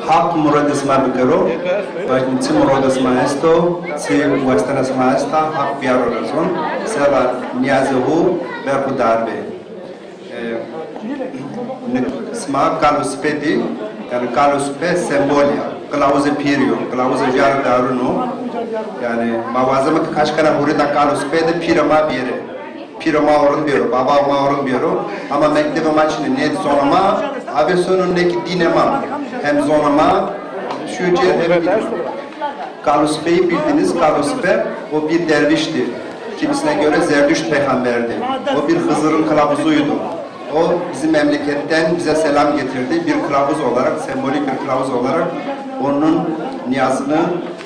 Hap muradas ma bikaro, bajn tsi muradas ma esto, tsi westanas ma esta, hap piaro razon, sela niazehu berku darbe. Sma kalus pedi, yani kalus pe sembolia, klauze pirio, klauze jar daruno, yani mavazama kaşkana hurida kalus pedi pirama bire. Pirama orun biro, baba ma orun biro, ama mektebe maçını net zonama, abi sonundaki dinema, hem zonama, şu cihet hem Kalus Bey'i bildiniz, Kalus Bey o bir dervişti. Kimisine göre Zerdüşt peygamberdi. O bir Hızır'ın kılavuzuydu. O bizim memleketten bize selam getirdi. Bir kılavuz olarak, sembolik bir kılavuz olarak onun niyazını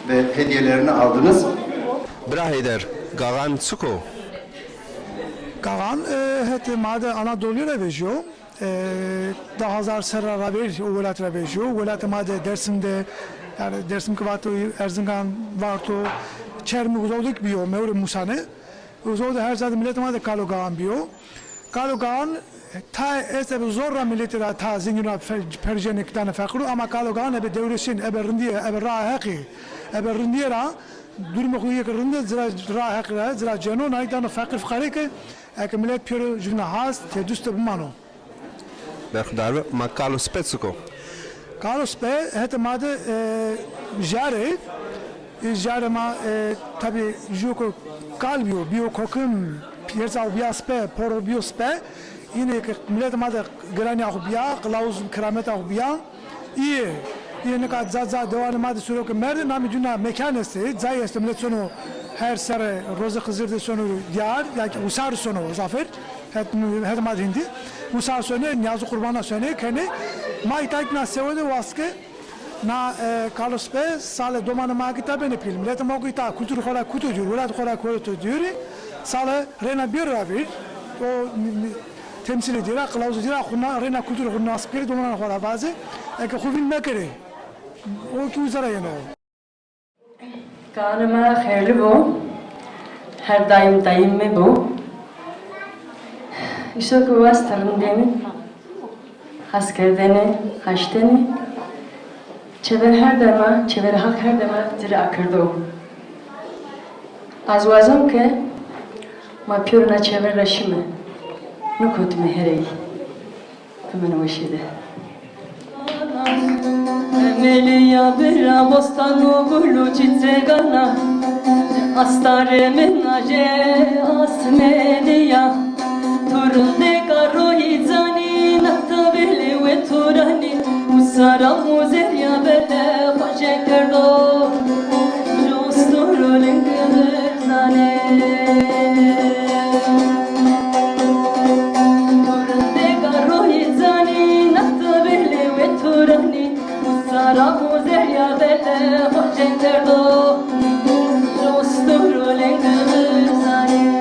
ve hediyelerini aldınız. Braheder, Gagan Tsuko. Gagan, heti madde Anadolu'ya revijiyo. Daha hazar serra rabir, o velat revijiyo. Velat madde Dersim'de, yani Dersim kıvatı Erzincan varto, çermi uzavdık biyo, mevri Musane. Uzavdı her zaten millet madde Kalo Gagan biyo. Kalo Gagan, ta ese zorra milletira ta zingina perjene kitane fakru ama Kalo Gagan ebe devresin, ebe rindiye, ebe rahaki, ebe rindiyera durumu kuye rinde zira rahaki, zira ceno naydan fakir fakiri ke ek millet piyoro jivna has te düste bumano. Berkhudarbe, ma Carlos Petsuko. Carlos Bey, hete madde jare ma tabi joko kalbiyo, biyo kokum, piyerza ubiyaspe, poro biyospe, yine millet madde grani ahubiya, kılavuz keramet ahubiya, iyi. Yine kad zaza devanı madde sürüyor ki merde nami cuna mekanesi, zay este millet sonu her sere roza kızırdı sonu diyar, yani usar sonu zafer, hete madde hindi. Usar sonu niyazı kurbana sonu kendi, ma itayip na sevede vaskı, na Carlos Bey sale domanı ma kitabı ne film, millet ma kita kültür kora kutu diyor, ulat kora kutu diyor, sale rena bir rabir, o temsil ediyor, kılavuz ediyor, kuna rena kültür kuna askeri domanı kora bazı, eke kuvin mekere. O ki uzara yana o. Kanıma hayırlı bu. Her daim mi bu? İşte ki vastarın demin. Askerdeni, haşteni. Çever her dema, çever hak her dema zira akırdı o. Az vazım ki ma pürüne çever raşime. Nukut meherey. Hemen o şeyde. Melia bera bostano gulu çiçegana Astare menaje asmelia Turunde karo hizani Naktabele ve turani Usara muzerya bele Hoşe kerdo Jostorulin kıvırzane Turunde karo hizani Naktabele ve turani Saramu zerya bele hoşen terdo Josturulin kıvırzane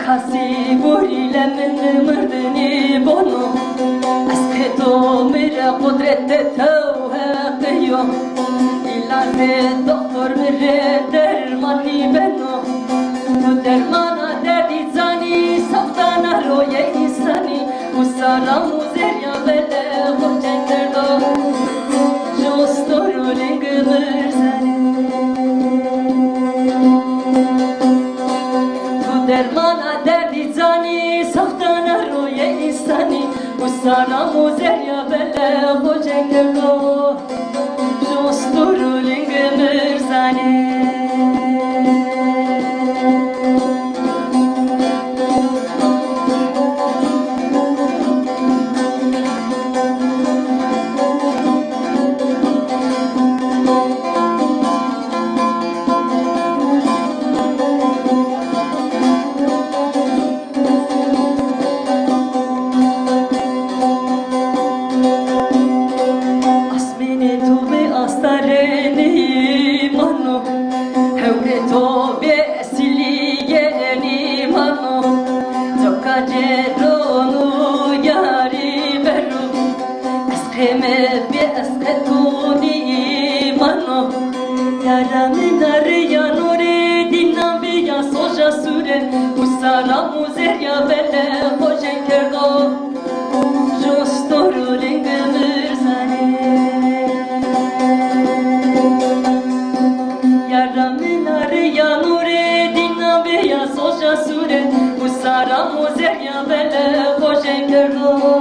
Hasi burile min mırdini bono Asketo mire kudrette tevheqiyo İlane doktor mire dermani beno Tu dermana derdi zani Saftana roye insani Usara muzerya bele hoşen derdo Jostorulin gıvırzani Tu dermana derdi zani Saftana roye insani Usara muzerya bele hoşen derdo Jostorulin gıvırzani muzeria belle hojen kerdo Jostoro lengmir zane Yaramenare yanure dinna beya soja sure Usara muzeria belle hojen kerdo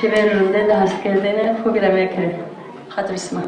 Çevirinde de haskerden fugilemeye kere. Hatırısma.